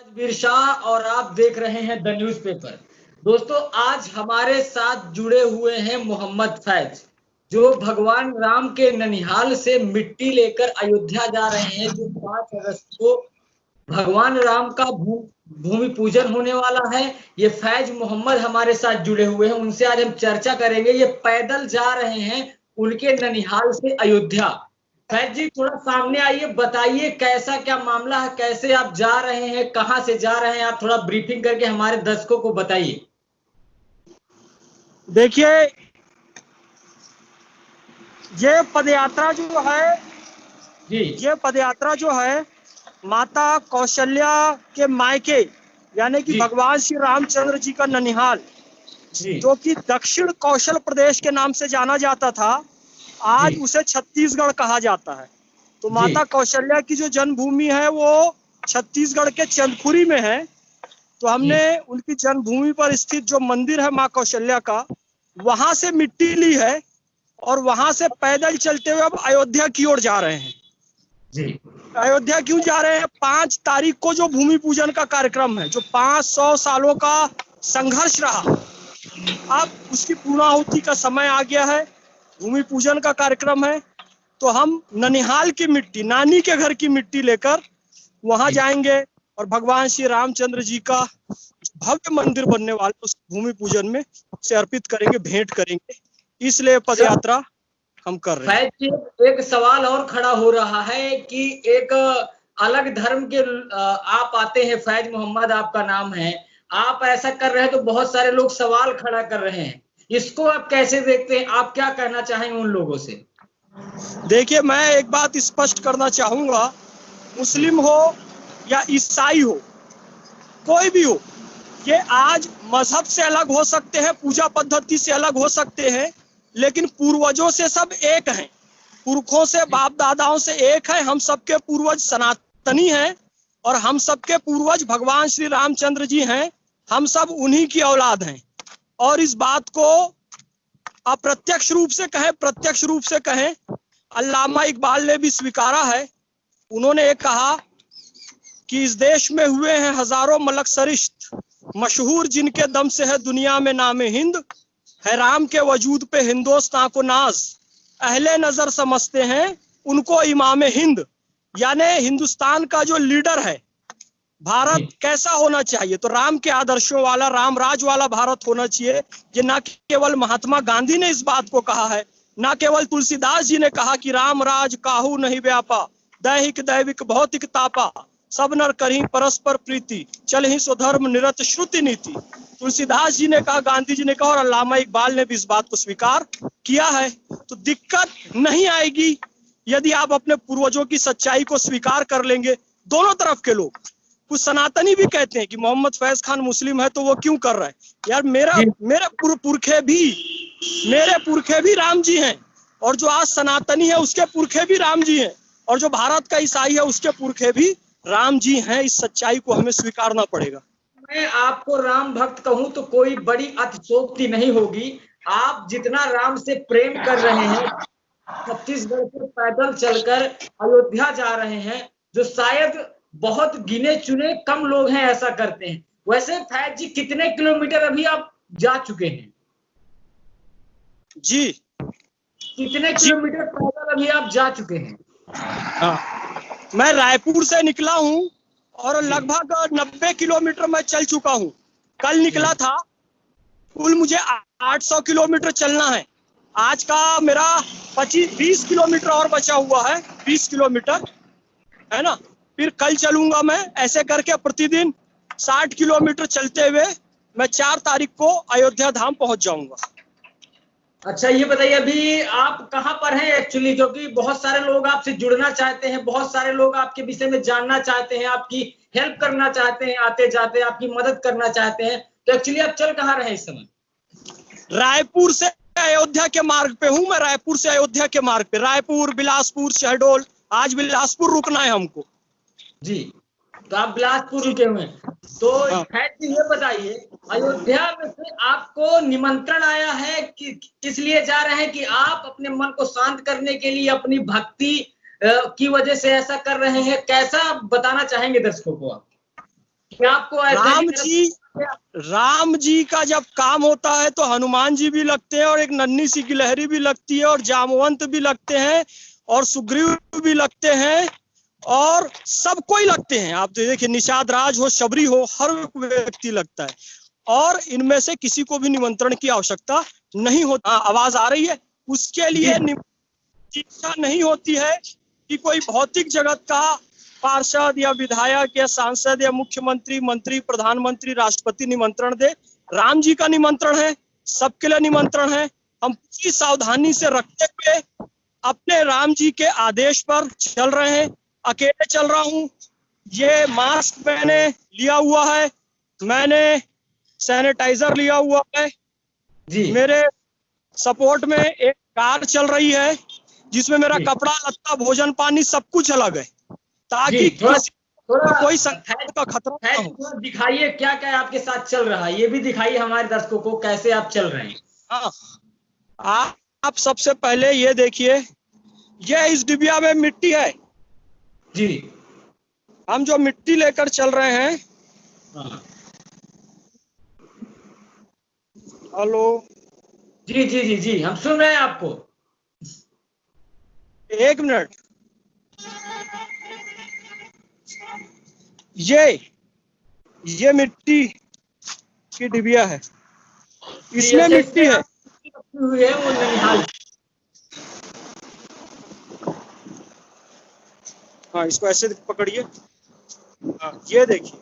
राजवीर शाह और आप देख रहे हैं द न्यूज़पेपर। दोस्तों, आज हमारे साथ जुड़े हुए हैं मोहम्मद फैज, जो भगवान राम के ननिहाल से मिट्टी लेकर अयोध्या जा रहे हैं, जो 5 अगस्त को भगवान राम का भूमि पूजन होने वाला है। ये फैज मोहम्मद हमारे साथ जुड़े हुए हैं, उनसे आज हम चर्चा करेंगे। ये पैदल जा रहे हैं उनके ननिहाल से अयोध्या। फैज जी, थोड़ा सामने आइए, बताइए कैसा क्या मामला है, कैसे आप जा रहे हैं, कहां से जा रहे हैं, आप थोड़ा ब्रीफिंग करके हमारे दर्शकों को बताइए। देखिए, ये पदयात्रा जो है जी ये पदयात्रा जो है माता कौशल्या के मायके यानी कि जी भगवान श्री रामचंद्र जी का ननिहाल, जी जो कि दक्षिण कौशल प्रदेश के नाम से जाना जाता था, जी आज उसे छत्तीसगढ़ कहा जाता है। तो जी माता कौशल्या की जो जन्मभूमि है वो छत्तीसगढ़ के चंदखुरी में है। तो जी हमने उनकी जन्मभूमि पर स्थित जो मंदिर है माँ कौशल्या का, वहां से मिट्टी ली है और वहां से पैदल चलते हुए अब अयोध्या की ओर जा रहे हैं। जी अयोध्या क्यों जा रहे हैं? 5 तारीख को जो भूमि पूजन का कार्यक्रम है, जो 500 सालों का संघर्ष रहा, अब उसकी पूर्णाहुति का समय आ गया है। भूमि पूजन का कार्यक्रम है, तो हम ननिहाल की मिट्टी, नानी के घर की मिट्टी लेकर वहां जाएंगे और भगवान श्री रामचंद्र जी का भव्य मंदिर बनने वाला उस भूमि पूजन में उसे अर्पित करेंगे, भेंट करेंगे। इसलिए पदयात्रा हम कर रहे हैं। फैज जी, एक सवाल और खड़ा हो रहा है कि एक अलग धर्म के आप आते हैं, फैज मोहम्मद आपका नाम है, आप ऐसा कर रहे हैं तो बहुत सारे लोग सवाल खड़ा कर रहे हैं। इसको आप कैसे देखते हैं? आप क्या कहना चाहेंगे उन लोगों से? देखिए, मैं एक बात स्पष्ट करना चाहूंगा, मुस्लिम हो या ईसाई हो, कोई भी हो, ये आज मजहब से अलग हो सकते हैं, पूजा पद्धति से अलग हो सकते हैं, लेकिन पूर्वजों से सब एक हैं। पुरखों से, बाप दादाओं से एक है। हम सबके पूर्वज सनातनी हैं और हम सबके पूर्वज भगवान श्री रामचंद्र जी हैं। हम सब उन्हीं की औलाद हैं। और इस बात को अप्रत्यक्ष रूप से कहें, प्रत्यक्ष रूप से कहें, अल्लामा इकबाल ने भी स्वीकारा है। उन्होंने एक कहा कि इस देश में हुए हैं हजारों मलक सरिश्त, मशहूर जिनके दम से है दुनिया में नामे हिंद, है राम के वजूद पे हिंदुस्तान को नाज, अहले नजर समझते हैं उनको इमाम हिंद। यानी हिंदुस्तान का जो लीडर है, भारत कैसा होना चाहिए, तो राम के आदर्शों वाला, राम राज वाला भारत होना चाहिए। ये ना केवल महात्मा गांधी ने इस बात को कहा है, ना केवल तुलसीदास जी ने कहा कि राम राज काहू नहीं व्यापा, दैहिक दैविक भौतिक तापा, सब नर करही परस्पर प्रीति, चल ही स्वधर्म निरत श्रुति नीति। तुलसीदास जी ने कहा, गांधी जी ने कहा और अल्लामा इकबाल ने भी इस बात को स्वीकार किया है। तो दिक्कत नहीं आएगी यदि आप अपने पूर्वजों की सच्चाई को स्वीकार कर लेंगे। दोनों तरफ के लोग, कुछ सनातनी भी कहते हैं कि मोहम्मद फैज खान मुस्लिम है तो वो क्यों कर रहा है। यार, मेरे पुरखे भी राम जी हैं, और जो आज सनातनी है उसके पुरखे भी राम जी हैं, और जो भारत का ईसाई है उसके पुरखे भी राम जी हैं। इस सच्चाई को हमें स्वीकारना पड़ेगा। मैं आपको राम भक्त कहूं तो कोई बड़ी अतिशयोक्ति नहीं होगी। आप जितना राम से प्रेम कर रहे हैं, छत्तीसगढ़ से पैदल चलकर अयोध्या जा रहे हैं, जो शायद बहुत गिने चुने कम लोग हैं ऐसा करते हैं। वैसे फैज जी, कितने किलोमीटर अभी आप जा चुके हैं? जी, कितने किलोमीटर पैदल अभी आप जा चुके हैं? हाँ, मैं रायपुर से निकला हूँ और लगभग 90 किलोमीटर मैं चल चुका हूँ। कल निकला था, कुल मुझे 800 किलोमीटर चलना है। आज का मेरा 20 किलोमीटर और बचा हुआ है, 20 किलोमीटर है ना। फिर कल चलूंगा मैं। ऐसे करके प्रतिदिन 60 किलोमीटर चलते हुए मैं 4 तारीख को अयोध्या धाम पहुंच जाऊंगा। अच्छा, ये बताइए अभी आप कहाँ पर हैं एक्चुअली, क्योंकि बहुत सारे लोग आपसे जुड़ना चाहते हैं, बहुत सारे लोग आपके विषय में जानना चाहते हैं, आपकी हेल्प करना चाहते हैं, आते जाते आपकी मदद करना चाहते हैं। तो एक्चुअली आप चल कहाँ रहे इस समय? रायपुर से अयोध्या के मार्ग पे हूँ मैं। रायपुर से अयोध्या के मार्ग पे, रायपुर, बिलासपुर, शहडोल। आज बिलासपुर रुकना है हमको। जी, तो आप बिलासपुर रुके हुए हैं। तो ये बताइए, अयोध्या में से आपको निमंत्रण आया है कि किस लिए जा रहे हैं? कि आप अपने मन को शांत करने के लिए, अपनी भक्ति की वजह से ऐसा कर रहे हैं? कैसा बताना चाहेंगे दर्शकों को आप? क्या आपको ऐसा राम जी का जब काम होता है तो हनुमान जी भी लगते हैं, और एक नन्ही सी गिलहरी भी लगती है, और जामवंत भी लगते हैं, और सुग्रीव भी लगते हैं, और सब कोई लगते हैं। आप तो देखिए, निषाद राज हो, शबरी हो, हर व्यक्ति लगता है, और इनमें से किसी को भी निमंत्रण की आवश्यकता नहीं होती। आवाज आ रही है? उसके लिए इच्छा नहीं होती है कि कोई भौतिक जगत का पार्षद या विधायक या सांसद या मुख्यमंत्री, मंत्री, प्रधानमंत्री, राष्ट्रपति निमंत्रण दे। राम जी का निमंत्रण है, सबके लिए निमंत्रण है। हम पूरी सावधानी से रखते हुए अपने राम जी के आदेश पर चल रहे हैं। अकेले चल रहा हूं। ये मास्क मैंने लिया हुआ है, मैंने सैनिटाइजर लिया हुआ है जी। मेरे सपोर्ट में एक कार चल रही है जिसमें मेरा कपड़ा लत्ता, भोजन पानी सब कुछ अलग है, ताकि कोई संकट का खतरा ना हो। दिखाइए क्या क्या आपके साथ चल रहा है, ये भी दिखाइए हमारे दर्शकों को कैसे आप चल रहे हैं। हाँ, आप सबसे पहले ये देखिए, ये इस डिबिया में मिट्टी है जी। हम जो मिट्टी लेकर चल रहे हैं। हेलो जी जी जी जी, हम सुन रहे हैं आपको। एक मिनट। ये मिट्टी की डिबिया है, इसमें मिट्टी है। हुई है वो ननिहाल। हाँ, इसको ऐसे पकड़िए। ये देखिए।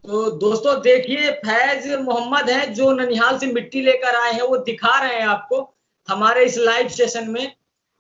तो दोस्तों देखिए, फैज मोहम्मद है जो ननिहाल से मिट्टी लेकर आए हैं, वो दिखा रहे हैं आपको हमारे इस लाइव सेशन में।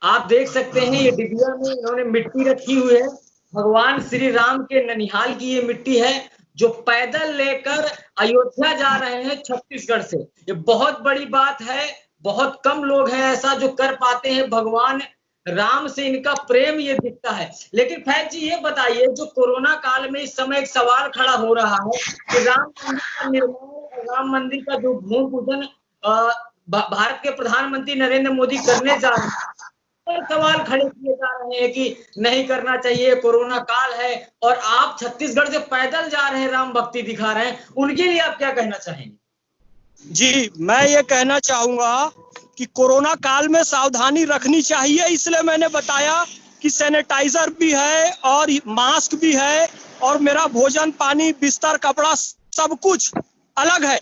आप देख सकते हैं ये डिबिया में इन्होंने मिट्टी रखी हुई है। भगवान श्री राम के ननिहाल की ये मिट्टी है जो पैदल लेकर अयोध्या जा रहे हैं छत्तीसगढ़ से। ये बहुत बड़ी बात है, बहुत कम लोग हैं ऐसा जो कर पाते हैं। भगवान राम से इनका प्रेम ये दिखता है। लेकिन फैज जी ये बताइए, जो कोरोना काल में इस समय एक सवाल खड़ा हो रहा है कि राम मंदिर का निर्माण, राम मंदिर का जो भूमि पूजन भारत के प्रधानमंत्री नरेंद्र मोदी करने जा रहे हैं, तो सवाल खड़े किए जा रहे हैं कि नहीं करना चाहिए, कोरोना काल है, और आप छत्तीसगढ़ से पैदल जा रहे हैं, राम भक्ति दिखा रहे हैं, उनके लिए आप क्या कहना चाहेंगे? जी, मैं ये कहना चाहूंगा कि कोरोना काल में सावधानी रखनी चाहिए, इसलिए मैंने बताया कि सैनिटाइजर भी है और मास्क भी है, और मेरा भोजन पानी, बिस्तर, कपड़ा सब कुछ अलग है।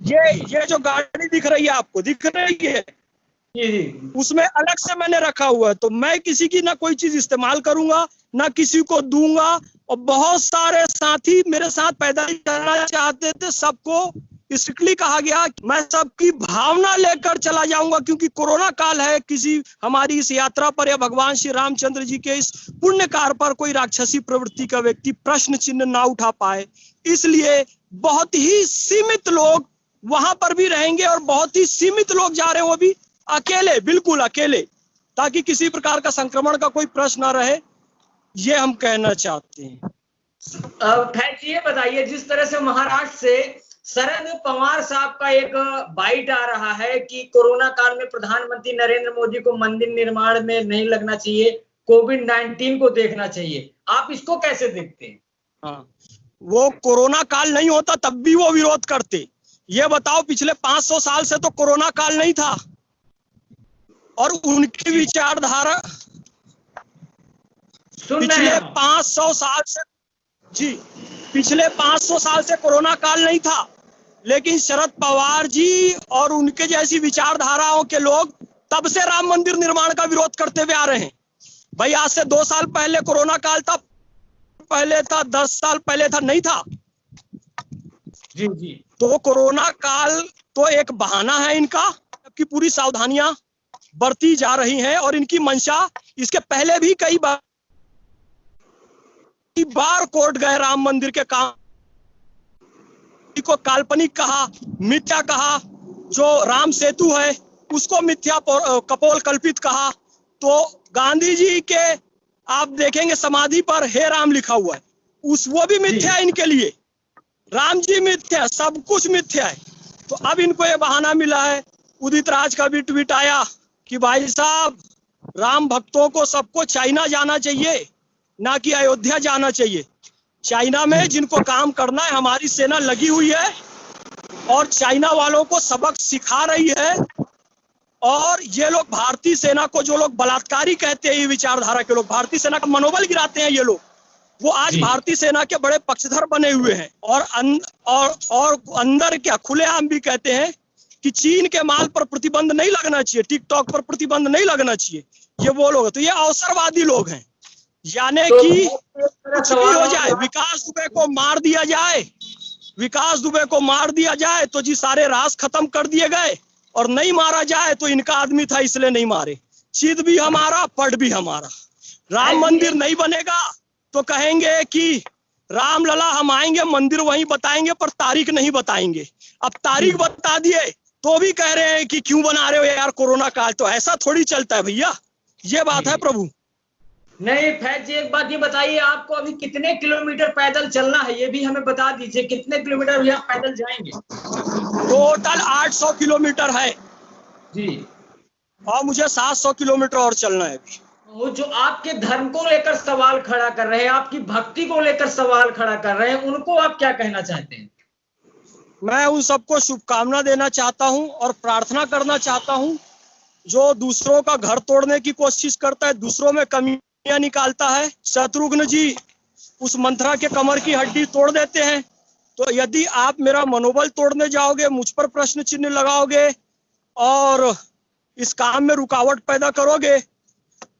ये जो गाड़ी दिख रही है आपको, दिख रही है, उसमें अलग से मैंने रखा हुआ है। तो मैं किसी की ना कोई चीज इस्तेमाल करूंगा, ना किसी को दूंगा। और बहुत सारे साथी मेरे साथ पैदल चलना चाहते थे, सबको स्ट्रिक्टली कहा गया मैं सबकी भावना लेकर चला जाऊंगा, क्योंकि कोरोना काल है। किसी हमारी इस यात्रा पर या भगवान श्री रामचंद्र जी के इस पुण्य कार्य पर कोई राक्षसी प्रवृत्ति का व्यक्ति प्रश्न चिन्ह ना उठा पाए, इसलिए बहुत ही सीमित लोग वहां पर भी रहेंगे, और बहुत ही सीमित लोग जा रहे हैं, वो भी अकेले, बिल्कुल अकेले, ताकि किसी प्रकार का संक्रमण का कोई प्रश्न ना रहे। ये हम कहना चाहते हैं। फैज ये बताइए, जिस तरह से महाराष्ट्र से शरद पवार साहब का एक बाइट आ रहा है कि कोरोना काल में प्रधानमंत्री नरेंद्र मोदी को मंदिर निर्माण में नहीं लगना चाहिए, कोविड-19 को देखना चाहिए, आप इसको कैसे देखते हैं? हाँ, वो कोरोना काल नहीं होता तब भी वो विरोध करते। ये बताओ, पिछले 500 साल से तो कोरोना काल नहीं था, और उनकी विचारधारा पिछले 500 साल से, जी, पिछले 500 साल से कोरोना काल नहीं था, लेकिन शरद पवार जी और उनके जैसी विचारधाराओं के लोग तब से राम मंदिर निर्माण का विरोध करते हुए आ रहे हैं। भाई, आज से 2 साल पहले कोरोना काल था, पहले था 10 साल पहले था, नहीं था। जी जी। तो कोरोना काल तो एक बहाना है इनका, जबकि पूरी सावधानियां बरती जा रही हैं, और इनकी मंशा इसके पहले भी कई बार कोर्ट गए राम मंदिर के काम को काल्पनिक कहा, मिथ्या कहा। जो राम सेतु है उसको मिथ्या कपोल कल्पित कहा। तो गांधी जी के आप देखेंगे समाधि पर हे राम लिखा हुआ है, वो भी मिथ्या है इनके लिए। राम जी मिथ्या, सब कुछ मिथ्या है। तो अब इनको ये बहाना मिला है। उदित राज का भी ट्वीट आया कि भाई साहब, राम भक्तों को सबको चाइना जाना चाहिए, ना कि अयोध्या जाना चाहिए। चाइना में जिनको काम करना है, हमारी सेना लगी हुई है और चाइना वालों को सबक सिखा रही है। और ये लोग भारतीय सेना को, जो लोग बलात्कारी कहते हैं, ये विचारधारा के लोग भारतीय सेना का मनोबल गिराते हैं, ये लोग वो आज भारतीय सेना के बड़े पक्षधर बने हुए हैं। और अंदर क्या खुलेआम भी कहते हैं कि चीन के माल पर प्रतिबंध नहीं लगना चाहिए, टिकटॉक पर प्रतिबंध नहीं लगना चाहिए। ये वो लोग, तो ये अवसरवादी लोग हैं। यानी कि कुछ भी हो जाए, विकास दुबे को मार दिया जाए, विकास दुबे को मार दिया जाए तो जी सारे राज खत्म कर दिए गए, और नहीं मारा जाए तो इनका आदमी था इसलिए नहीं मारे। चिद भी हमारा, पट भी हमारा। राम मंदिर नहीं बनेगा तो कहेंगे कि राम लला हम आएंगे, मंदिर वहीं बताएंगे पर तारीख नहीं बताएंगे। अब तारीख बता दिए तो भी कह रहे हैं कि क्यों बना रहे हो यार, कोरोना काल। तो ऐसा थोड़ी चलता है भैया, ये बात है प्रभु। नहीं फैज जी, एक बात ये बताइए, आपको अभी कितने किलोमीटर पैदल चलना है, ये भी हमें बता दीजिए। कितने किलोमीटर भैया पैदल जाएंगे? टोटल 800 किलोमीटर है जी, और मुझे 700 किलोमीटर और चलना है। वो जो आपके धर्म को लेकर सवाल खड़ा कर रहे हैं, आपकी भक्ति को लेकर सवाल खड़ा कर रहे हैं, उनको आप क्या कहना चाहते हैं? मैं उन सबको शुभकामना देना चाहता हूं और प्रार्थना करना चाहता हूं, जो दूसरों का घर तोड़ने की कोशिश करता है, दूसरों में कमियां निकालता है। शत्रुघ्न जी उस मंथरा के कमर की हड्डी तोड़ देते हैं, तो यदि आप मेरा मनोबल तोड़ने जाओगे, मुझ पर प्रश्न चिन्ह लगाओगे और इस काम में रुकावट पैदा करोगे,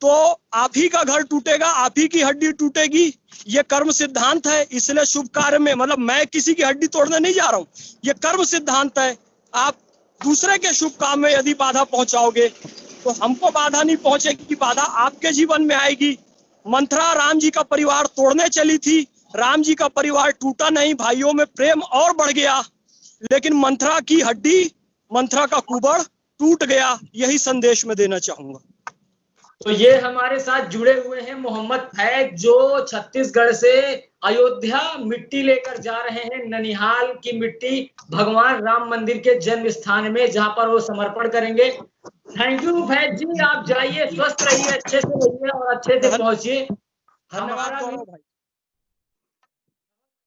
तो आप ही का घर टूटेगा, आप ही की हड्डी टूटेगी। ये कर्म सिद्धांत है, इसलिए शुभ कार्य में, मतलब मैं किसी की हड्डी तोड़ने नहीं जा रहा हूँ, ये कर्म सिद्धांत है। आप दूसरे के शुभ काम में यदि बाधा पहुंचाओगे तो हमको बाधा नहीं पहुंचेगी, बाधा आपके जीवन में आएगी। मंथरा राम जी का परिवार तोड़ने चली थी, राम जी का परिवार टूटा नहीं, भाइयों में प्रेम और बढ़ गया, लेकिन मंथरा की हड्डी, मंथरा का कुबड़ टूट गया। यही संदेश मैं देना चाहूंगा। तो ये हमारे साथ जुड़े हुए हैं मोहम्मद फैज, जो छत्तीसगढ़ से अयोध्या मिट्टी लेकर जा रहे हैं, ननिहाल की मिट्टी भगवान राम मंदिर के जन्म स्थान में, जहां पर वो समर्पण करेंगे। थैंक यू फैज जी, आप जाइए, स्वस्थ रहिए, अच्छे से रहिए और अच्छे से पहुंचिए। धन्यवाद दोनों भाई।